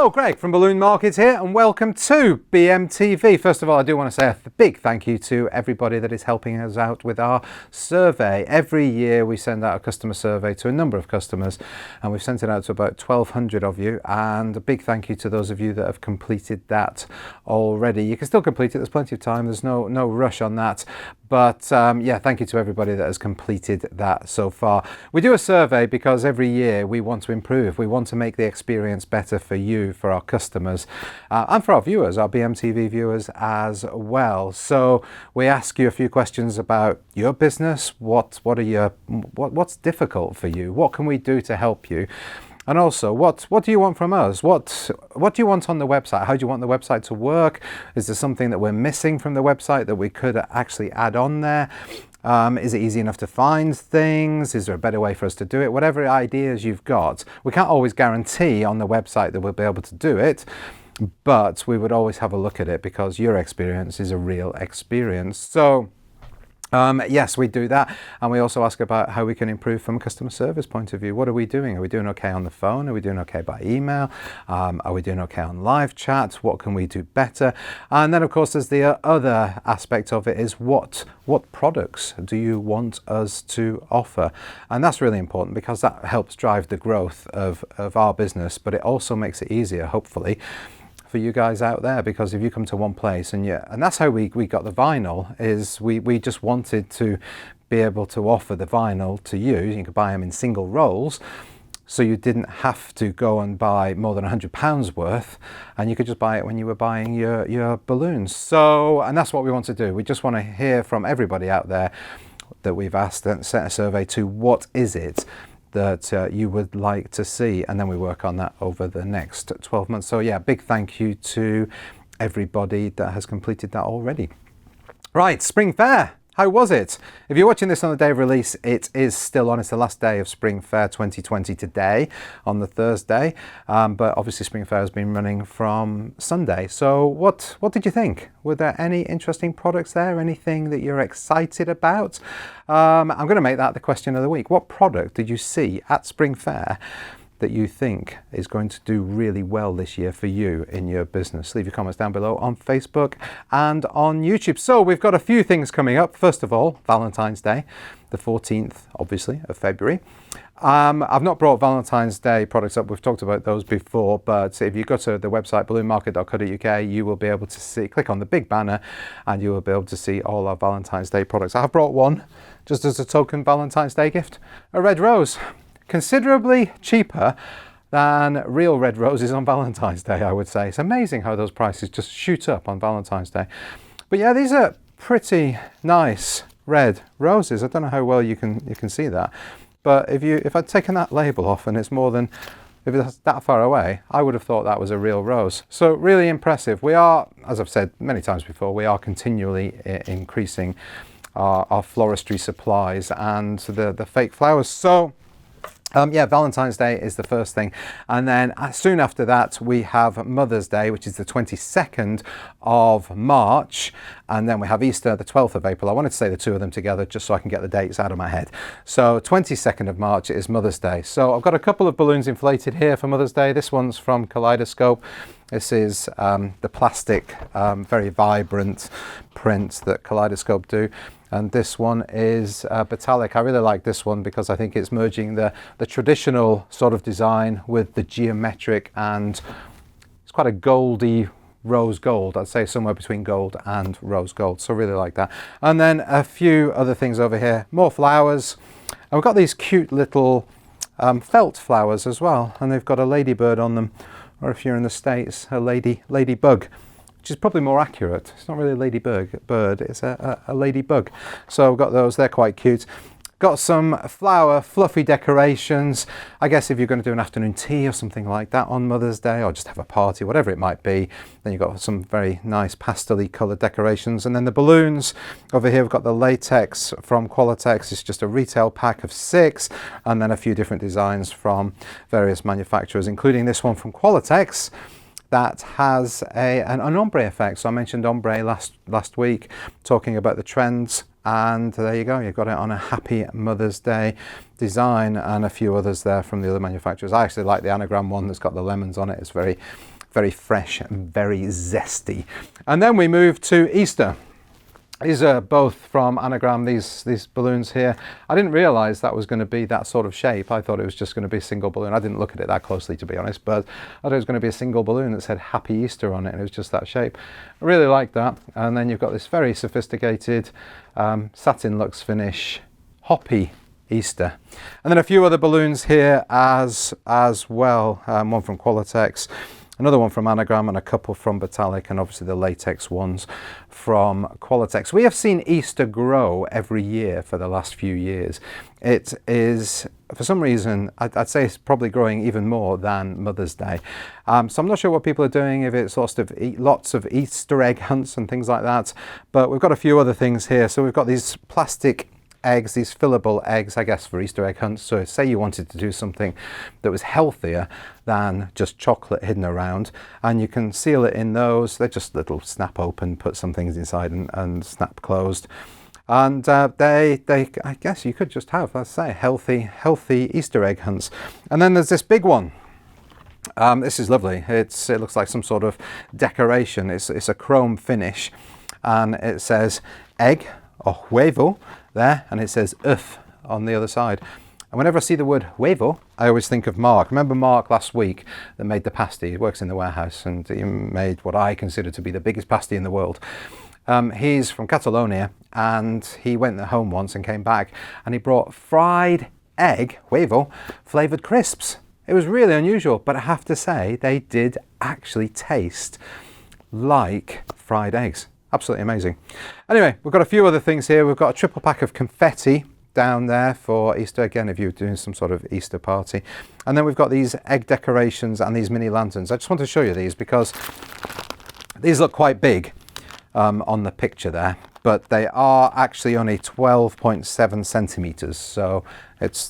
Hello, Greg from Balloon Market here, and welcome to BMTV. First of all, I do want to say a big thank you to everybody that is helping us out with our survey. Every year we send out a customer survey to a number of customers, and we've sent it out to about 1,200 of you, and a big thank you to those of you that have completed that already. You can still complete it, there's plenty of time, there's no rush on that. But yeah, thank you to everybody that has completed that so far. We do a survey because every year we want to improve. We want to make the experience better for you, for our customers, and for our viewers, our BMTV viewers as well. So we ask you a few questions about your business. What's difficult for you? What can we do to help you? And also, what do you want from us? What do you want on the website? How do you want the website to work? Is there something that we're missing from the website that we could actually add on there? Is it easy enough to find things? Is there a better way for us to do it? Whatever ideas you've got. We can't always guarantee on the website that we'll be able to do it, but we would always have a look at it because your experience is a real experience. So yes, we do that, and we also ask about how we can improve from a customer service point of view. What are we doing? Are we doing okay on the phone? Are we doing okay by email? Are we doing okay on live chat? What can we do better? And then, of course, there's the other aspect of it is what products do you want us to offer? And that's really important because that helps drive the growth of our business, but it also makes it easier, hopefully, for you guys out there, because if you come to one place and that's how we got the vinyl, is we just wanted to be able to offer the vinyl to you. You could buy them in single rolls, so you didn't have to go and buy more than £100 worth, and you could just buy it when you were buying your balloons. So, and that's what we want to do. We just want to hear from everybody out there that we've asked and sent a survey to, what is it that you would like to see, and then we work on that over the next 12 months. So yeah, big thank you to everybody that has completed that already. Right, Spring Fair. How was it? If you're watching this on the day of release, it is still on. It's the last day of Spring Fair 2020 today, on the Thursday. But obviously Spring Fair has been running from Sunday. So what did you think? Were there any interesting products there? Anything that you're excited about? I'm going to make that the question of the week. What product did you see at Spring Fair that you think is going to do really well this year for you in your business? Leave your comments down below on Facebook and on YouTube. So we've got a few things coming up. First of all, Valentine's Day, the 14th, obviously, of February. I've not brought Valentine's Day products up. We've talked about those before, but if you go to the website balloonmarket.co.uk, you will be able to see, click on the big banner, and you will be able to see all our Valentine's Day products. I have brought one, just as a token Valentine's Day gift, a red rose. Considerably cheaper than real red roses on Valentine's Day, I would say. It's amazing how those prices just shoot up on Valentine's Day. But yeah, these are pretty nice red roses. I don't know how well you can see that, but if I'd taken that label off and it's more than, if it's that far away, I would have thought that was a real rose. So really impressive. We are, as I've said many times before, we are continually increasing our floristry supplies and the fake flowers. So yeah, Valentine's Day is the first thing. And then soon after that, we have Mother's Day, which is the 22nd of March. And then we have Easter, the 12th of April. I wanted to say the two of them together just so I can get the dates out of my head. So 22nd of March is Mother's Day. So I've got a couple of balloons inflated here for Mother's Day. This one's from Kaleidoscope. This is the plastic, very vibrant print that Kaleidoscope do. And this one is Batalic. I really like this one because I think it's merging the traditional sort of design with the geometric, and it's quite a goldy rose gold. I'd say somewhere between gold and rose gold. So really like that. And then a few other things over here, more flowers. And we've got these cute little felt flowers as well. And they've got a ladybird on them, or if you're in the States, a ladybug, which is probably more accurate. It's not really a ladybird, it's a ladybug. So I've got those, they're quite cute. Got some flower fluffy decorations. I guess if you're going to do an afternoon tea or something like that on Mother's Day, or just have a party, whatever it might be, then you've got some very nice pastel-y coloured decorations. And then the balloons over here, we've got the latex from Qualitex. It's just a retail pack of 6, and then a few different designs from various manufacturers, including this one from Qualitex that has an ombre effect. So I mentioned ombre last week, talking about the trends, and there you go, you've got it on a Happy Mother's Day design, and a few others there from the other manufacturers. I actually like the anagram one that's got the lemons on it. It's very very fresh and very zesty. And then we move to Easter. These are both from Anagram, these balloons here. I didn't realise that was going to be that sort of shape. I thought it was just going to be a single balloon. I didn't look at it that closely, to be honest, but I thought it was going to be a single balloon that said Happy Easter on it, and it was just that shape. I really like that. And then you've got this very sophisticated satin luxe finish, hoppy Easter. And then a few other balloons here as well. One from Qualitex, another one from Anagram, and a couple from Botalic, and obviously the latex ones from Qualitex. We have seen Easter grow every year for the last few years. It is, for some reason, I'd say it's probably growing even more than Mother's Day. So I'm not sure what people are doing, if it's lots of Easter egg hunts and things like that, but we've got a few other things here. So we've got these plastic eggs, these fillable eggs, I guess, for Easter egg hunts. So say you wanted to do something that was healthier than just chocolate hidden around, and you can seal it in those. They're just little snap open, put some things inside and snap closed. And they I guess you could just have, let's say, healthy Easter egg hunts. And then there's this big one. This is lovely. It looks like some sort of decoration. It's a chrome finish, and it says egg or huevo there, and it says uf on the other side. And whenever I see the word huevo, I always think of Mark. Remember Mark last week that made the pasty? He works in the warehouse, and he made what I consider to be the biggest pasty in the world. He's from Catalonia, and he went home once and came back, and he brought fried egg, huevo, flavoured crisps. It was really unusual, but I have to say they did actually taste like fried eggs. Absolutely amazing. Anyway, we've got a few other things here. We've got a triple pack of confetti down there for Easter, again, if you're doing some sort of Easter party. And then we've got these egg decorations and these mini lanterns. I just want to show you these because these look quite big on the picture there, but they are actually only 12.7 centimeters. So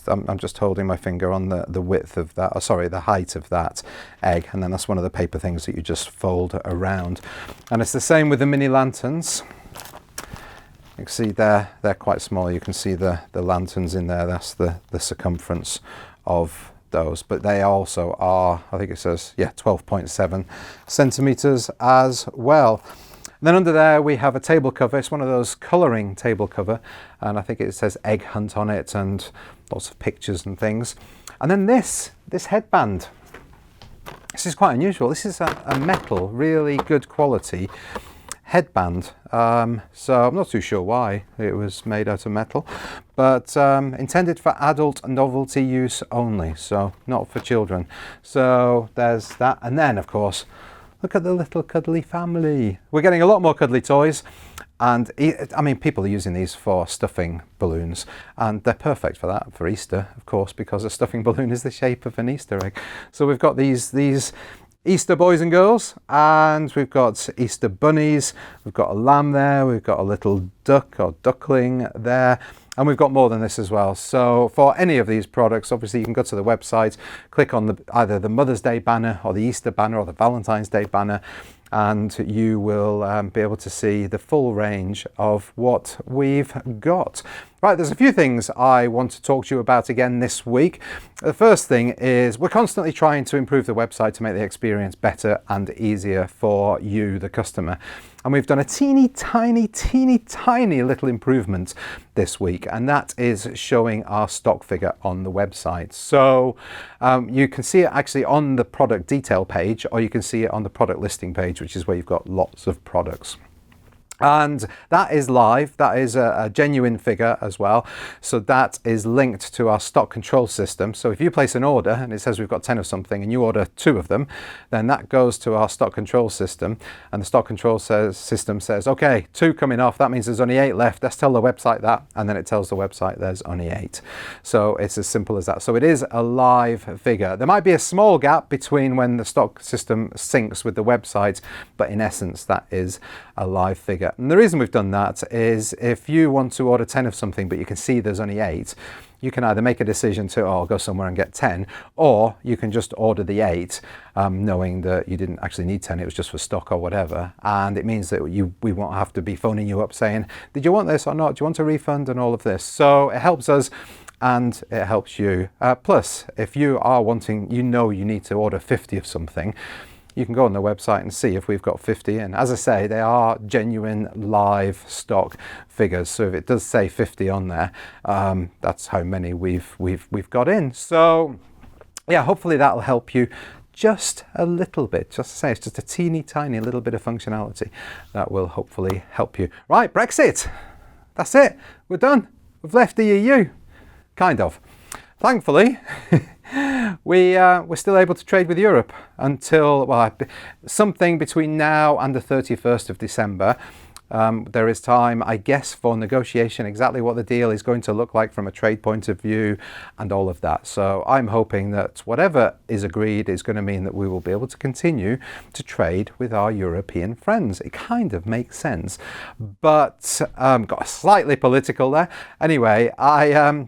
I'm just holding my finger on the width of that, the height of that egg, and then that's one of the paper things that you just fold around. And it's the same with the mini lanterns. You can see they're quite small. You can see the lanterns in there. That's the circumference of those, but they also are, I think it says, 12.7 centimeters as well. And then under there we have a table cover. It's one of those colouring table cover, and I think it says Egg Hunt on it and lots of pictures and things. And then this headband. This is quite unusual. This is a metal, really good quality headband. So I'm not too sure why it was made out of metal, but intended for adult novelty use only, so not for children. So there's that. And then, of course, look at the little cuddly family. We're getting a lot more cuddly toys. And I mean, people are using these for stuffing balloons, and they're perfect for that, for Easter, of course, because a stuffing balloon is the shape of an Easter egg. So we've got these Easter boys and girls, and we've got Easter bunnies. We've got a lamb there. We've got a little duck or duckling there. And we've got more than this as well. So for any of these products, obviously you can go to the website, click on either the Mother's Day banner or the Easter banner or the Valentine's Day banner, and you will be able to see the full range of what we've got. Right, there's a few things I want to talk to you about again this week. The first thing is we're constantly trying to improve the website to make the experience better and easier for you, the customer. And we've done a teeny tiny little improvement this week, and that is showing our stock figure on the website. So you can see it actually on the product detail page, or you can see it on the product listing page, which is where you've got lots of products. And that is live. That is a genuine figure as well. So that is linked to our stock control system. So if you place an order and it says we've got 10 of something and you order 2 of them, then that goes to our stock control system. And the stock control system says, okay, 2 coming off. That means there's only 8 left. Let's tell the website that. And then it tells the website there's only 8. So it's as simple as that. So it is a live figure. There might be a small gap between when the stock system syncs with the website, but in essence, that is a live figure. And the reason we've done that is if you want to order 10 of something, but you can see there's only 8, you can either make a decision to, I'll go somewhere and get 10, or you can just order the 8, knowing that you didn't actually need 10, it was just for stock or whatever. And it means that we won't have to be phoning you up saying, did you want this or not? Do you want a refund and all of this? So it helps us and it helps you. Plus, if you are wanting, you need to order 50 of something, you can go on the website and see if we've got 50 in. As I say, they are genuine live stock figures. So if it does say 50 on there, that's how many we've got in. So yeah, hopefully that'll help you just a little bit. Just to say, it's just a teeny tiny little bit of functionality that will hopefully help you. Right, Brexit. That's it. We're done. We've left the EU. Kind of. Thankfully, we're still able to trade with Europe until, well, something between now and the 31st of December. There is time, I guess, for negotiation, exactly what the deal is going to look like from a trade point of view and all of that. So I'm hoping that whatever is agreed is going to mean that we will be able to continue to trade with our European friends. It kind of makes sense, but got slightly political there. Anyway,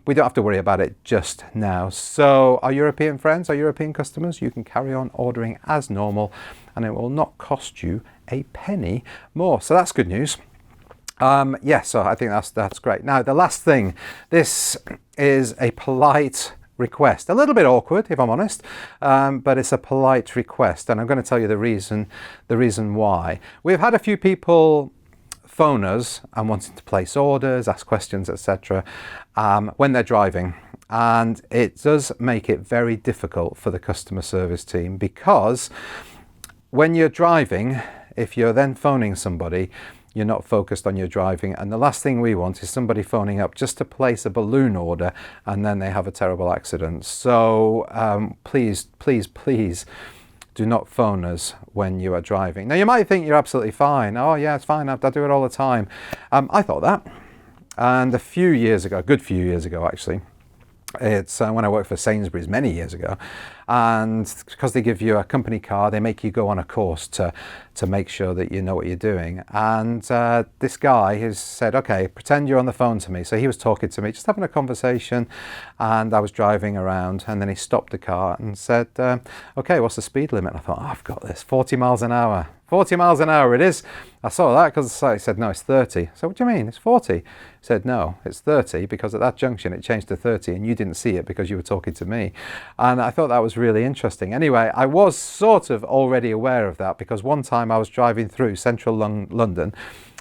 we don't have to worry about it just now. So our European friends, our European customers, you can carry on ordering as normal and it will not cost you a penny more. So that's good news. Yeah, so I think that's great. Now, the last thing, this is a polite request. A little bit awkward, if I'm honest, but it's a polite request, and I'm going to tell you the reason why. We've had a few people phone us and wanting to place orders, ask questions, etc., when they're driving. And it does make it very difficult for the customer service team, because when you're driving, if you're then phoning somebody, you're not focused on your driving. And the last thing we want is somebody phoning up just to place a balloon order and then they have a terrible accident. So please, please, please do not phone us when you are driving. Now, you might think you're absolutely fine. Oh, yeah, it's fine. I do it all the time. I thought that. And a few years ago, a good few years ago, actually, it's when I worked for Sainsbury's many years ago, and because they give you a company car, they make you go on a course to make sure that you know what you're doing. And this guy has said, okay, pretend you're on the phone to me. So he was talking to me, just having a conversation, and I was driving around, and then he stopped the car and said, okay, what's the speed limit? And I thought, oh, I've got this, 40 miles an hour. 40 miles an hour it is. I saw that because he said, no, it's 30. So what do you mean? It's 40. He said, no, it's 30, because at that junction it changed to 30 and you didn't see it because you were talking to me. And I thought that was really interesting. Anyway, I was sort of already aware of that, because one time I was driving through central London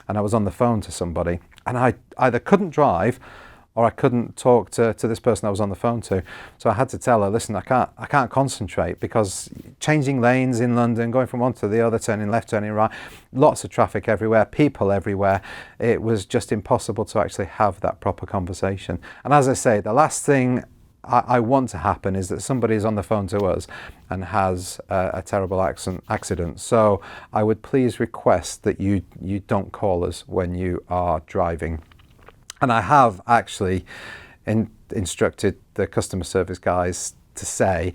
and I was on the phone to somebody, and I either couldn't drive or I couldn't talk to this person I was on the phone to. So I had to tell her, listen, I can't concentrate, because changing lanes in London, going from one to the other, turning left, turning right, lots of traffic everywhere, people everywhere. It was just impossible to actually have that proper conversation. And as I say, the last thing I want to happen is that somebody is on the phone to us and has a terrible accident. So I would please request that you don't call us when you are driving. And I have actually instructed the customer service guys to say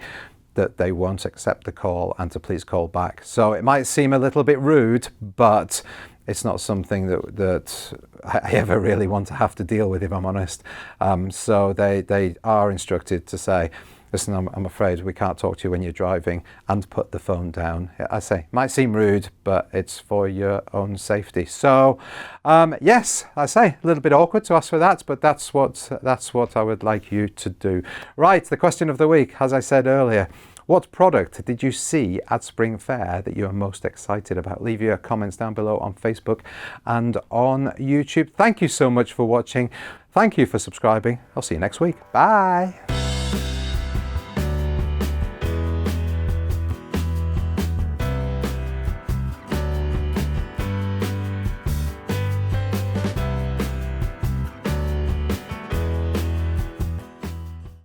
that they won't accept the call and to please call back. So it might seem a little bit rude, but it's not something that I ever really want to have to deal with, if I'm honest. So they are instructed to say, listen, I'm afraid we can't talk to you when you're driving, and put the phone down. I say, might seem rude, but it's for your own safety. So, yes, I say, a little bit awkward to ask for that, but that's what I would like you to do. Right, the question of the week, as I said earlier, what product did you see at Spring Fair that you are most excited about? Leave your comments down below on Facebook and on YouTube. Thank you so much for watching. Thank you for subscribing. I'll see you next week. Bye.